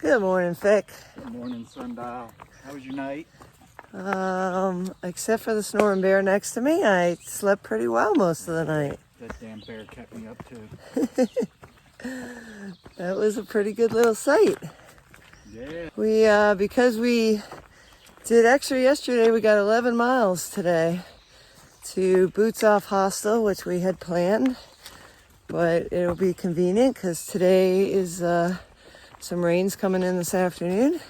Good morning, Vic. Good morning, Sundial. How was your night? Except for the snoring bear next to me, I slept pretty well most of the night. That damn bear kept me up too. That was a pretty good little sight. Yeah. Because we did extra yesterday, we got 11 miles today to Boots Off Hostel, which we had planned. But it'll be convenient because today is some rain's coming in this afternoon.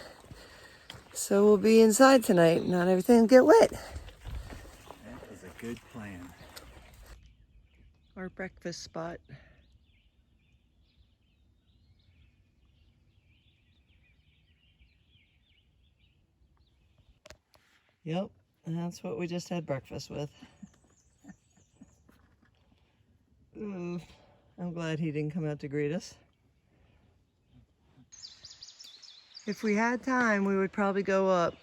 So we'll be inside tonight, not everything will get wet. That is a good plan. Our breakfast spot. Yep, and that's what we just had breakfast with. I'm glad he didn't come out to greet us. If we had time, we would probably go up.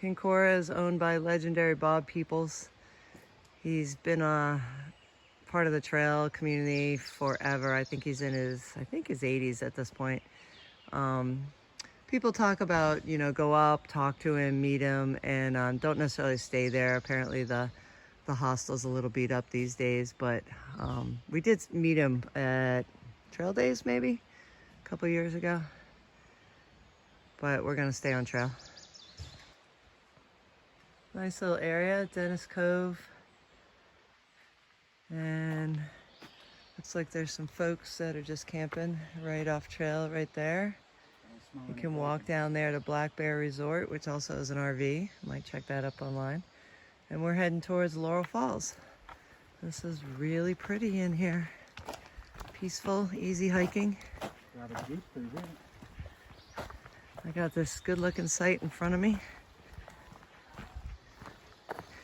Kincora is owned by legendary Bob Peoples. He's been a part of the trail community forever. I think he's in his 80s at this point. People talk about, go up, talk to him, meet him, and don't necessarily stay there. Apparently the hostel's a little beat up these days, but we did meet him at Trail Days maybe a couple years ago. But we're gonna stay on trail. Nice little area, Dennis Cove. And looks like there's some folks that are just camping right off trail right there. You can walk down there to Black Bear Resort, which also is an RV. Might check that up online. And we're heading towards Laurel Falls. This is really pretty in here. Peaceful, easy hiking. I got this good looking sight in front of me.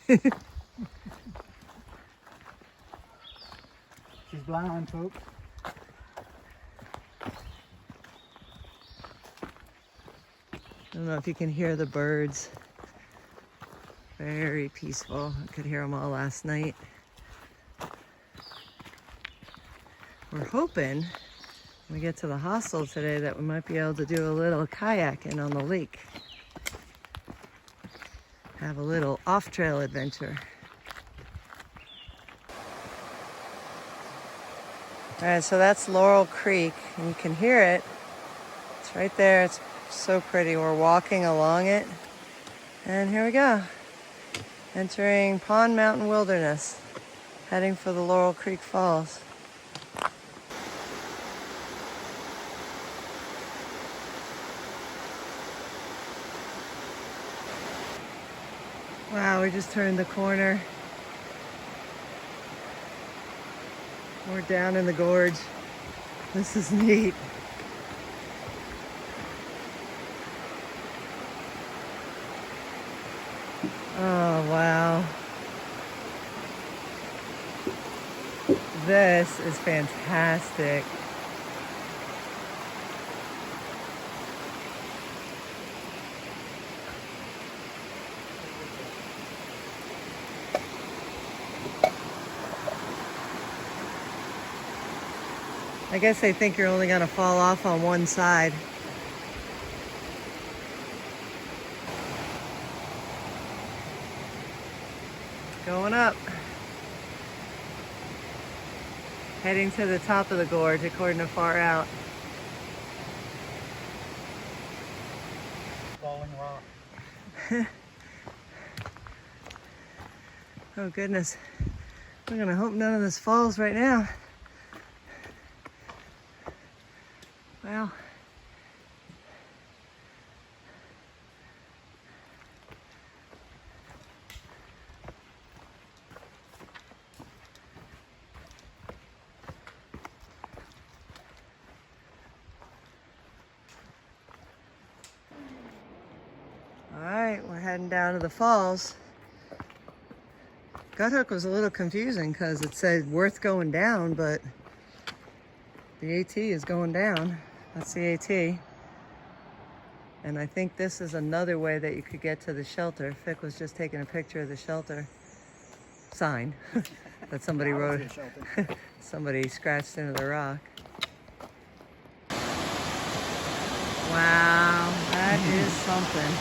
She's blind, folks. I don't know if you can hear the birds. Very peaceful. I could hear them all last night. We're hoping when we get to the hostel today that we might be able to do a little kayaking on the lake. Have a little off-trail adventure. All right, so that's Laurel Creek, and you can hear it. It's right there. It's so pretty. We're walking along it, and here we go. Entering Pond Mountain Wilderness, heading for the Laurel Creek Falls. Wow, we just turned the corner. We're down in the gorge. This is neat. Oh, wow. This is fantastic. I guess they think you're only gonna fall off on one side. Going up. Heading to the top of the gorge according to Far Out. Falling rock. Oh goodness. We're gonna hope none of this falls right now. Well. All right, we're heading down to the falls. Guthook was a little confusing because it said worth going down, but the AT is going down. That's the AT. And I think this is another way that you could get to the shelter. Vic was just taking a picture of the shelter sign that somebody wrote. Somebody scratched into the rock. Wow, that is something.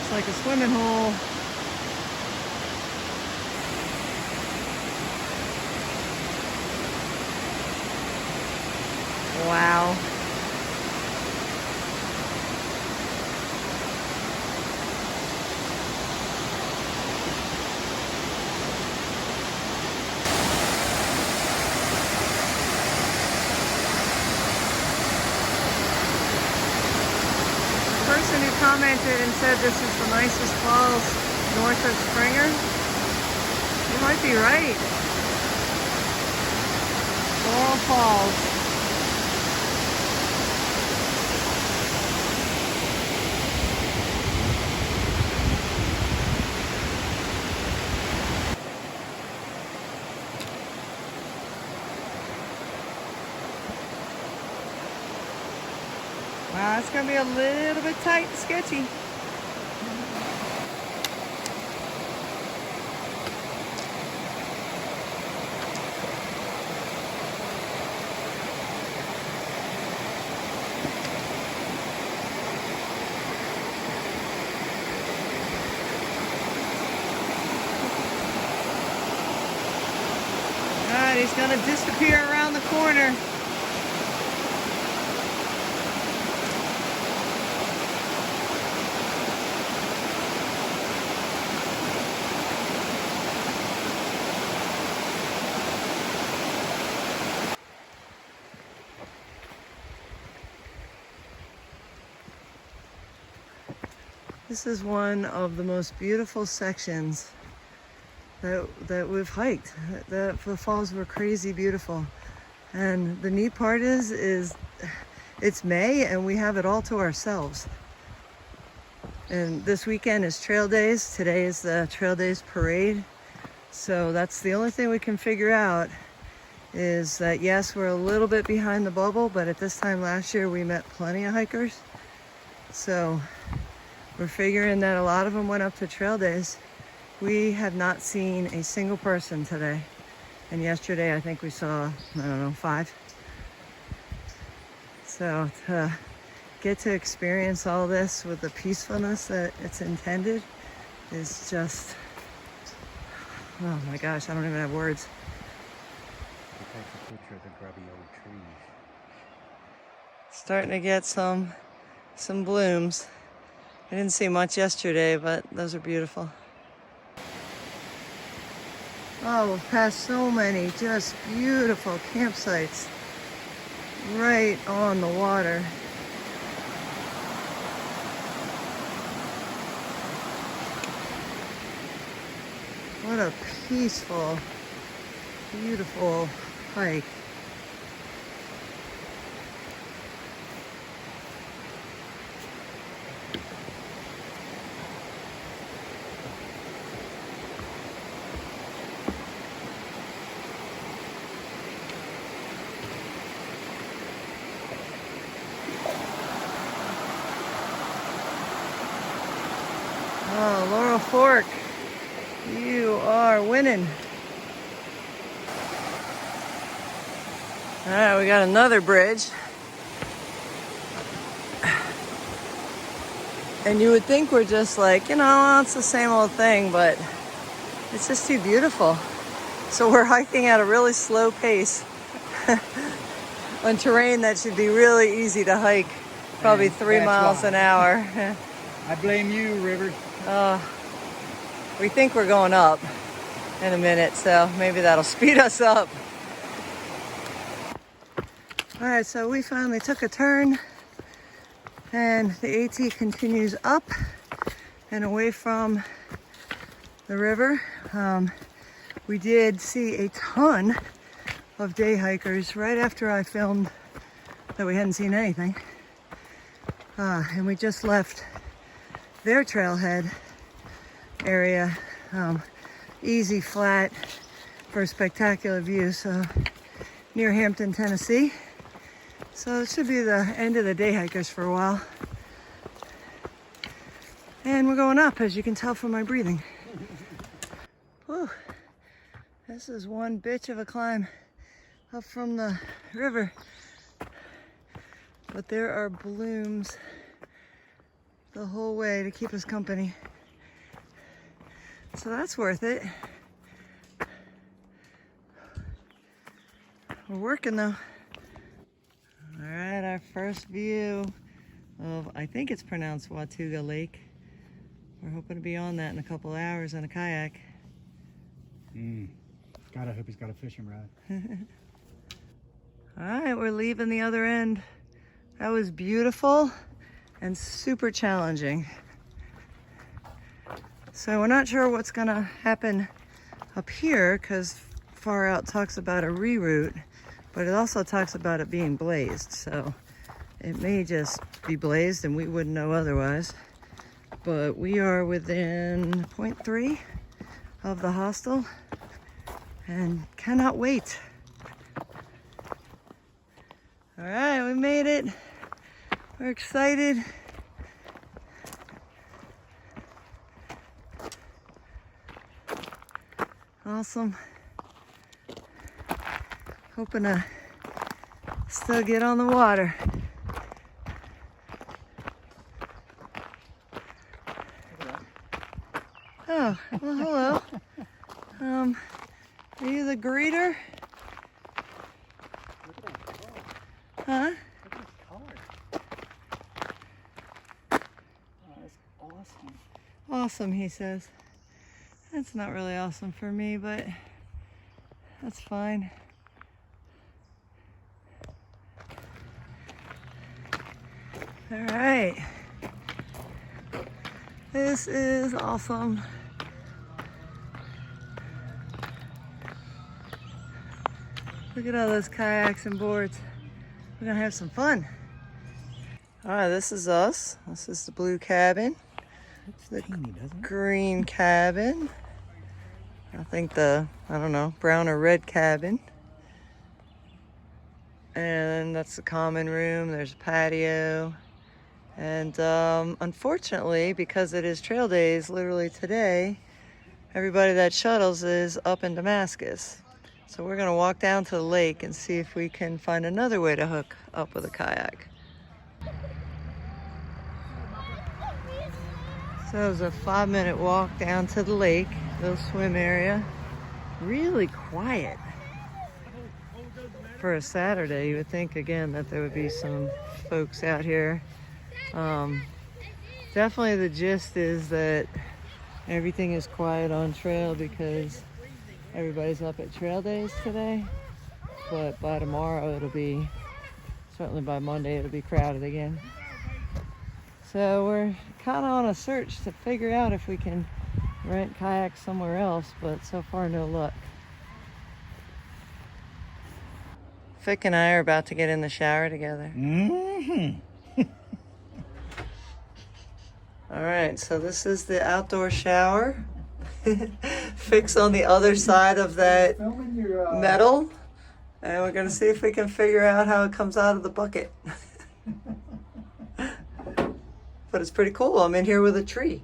It's like a swimming hole. Wow. The person who commented and said this is the nicest falls north of Springer, you might be right. Laurel Falls. Wow, it's gonna be a little bit tight and sketchy. All right, he's gonna disappear around the corner. This is one of the most beautiful sections that we've hiked. The falls were crazy beautiful. And the neat part is it's May and we have it all to ourselves. And this weekend is trail days. Today is the trail days parade. So that's the only thing we can figure out is that yes, we're a little bit behind the bubble, but at this time last year we met plenty of hikers. So we're figuring that a lot of them went up to trail days. We have not seen a single person today. And yesterday I think we saw, I don't know, 5. So to get to experience all this with the peacefulness that it's intended is just, oh my gosh, I don't even have words. Take a picture of the grubby old trees. Starting to get some blooms. I didn't see much yesterday, but those are beautiful. Oh, we've passed so many just beautiful campsites right on the water. What a peaceful, beautiful hike. Oh, Laurel Fork, you are winning. All right, we got another bridge. And you would think we're just like, you know, it's the same old thing, but it's just too beautiful. So we're hiking at a really slow pace on terrain that should be really easy to hike, probably 3 miles an hour. I blame you, River. We think we're going up in a minute, so maybe that'll speed us up. All right, so we finally took a turn and the AT continues up and away from the river. We did see a ton of day hikers right after I filmed that we hadn't seen anything. And we just left their trailhead area, easy, flat, for a spectacular view, so near Hampton, Tennessee. So it should be the end of the day hikers for a while. And we're going up, as you can tell from my breathing. Whew. This is one bitch of a climb up from the river. But there are blooms the whole way to keep us company. So that's worth it. We're working though. All right, our first view of, I think it's pronounced Watuga Lake. We're hoping to be on that in a couple hours on a kayak. God, I hope he's got a fishing rod. All right, we're leaving the other end. That was beautiful and super challenging. So we're not sure what's gonna happen up here because Far Out talks about a reroute, but it also talks about it being blazed. So it may just be blazed and we wouldn't know otherwise. But we are within 0.3 of the hostel and cannot wait. All right, we made it. We're excited. Awesome. Hoping to still get on the water. Oh, well, hello. Are you the greeter? Huh? That's awesome. Awesome, he says. That's not really awesome for me, but that's fine. All right. This is awesome. Look at all those kayaks and boards. We're gonna have some fun. All right, this is us. This is the blue cabin. The Teeny, doesn't it? green cabin. I think the, I don't know, brown or red cabin. And that's the common room. There's a patio. And unfortunately, because it is trail days, literally today, everybody that shuttles is up in Damascus. So we're gonna walk down to the lake and see if we can find another way to hook up with a kayak. So it was a 5-minute walk down to the lake, little swim area. Really quiet. For a Saturday, you would think again that there would be some folks out here. Definitely the gist is that everything is quiet on trail because everybody's up at trail days today. But by tomorrow it'll be, certainly by Monday it'll be crowded again. So we're kind of on a search to figure out if we can rent kayaks somewhere else, but so far no luck. Vic and I are about to get in the shower together. All right, so this is the outdoor shower. Vic's on the other side of that metal, and we're gonna see if we can figure out how it comes out of the bucket. But it's pretty cool. I'm in here with a tree.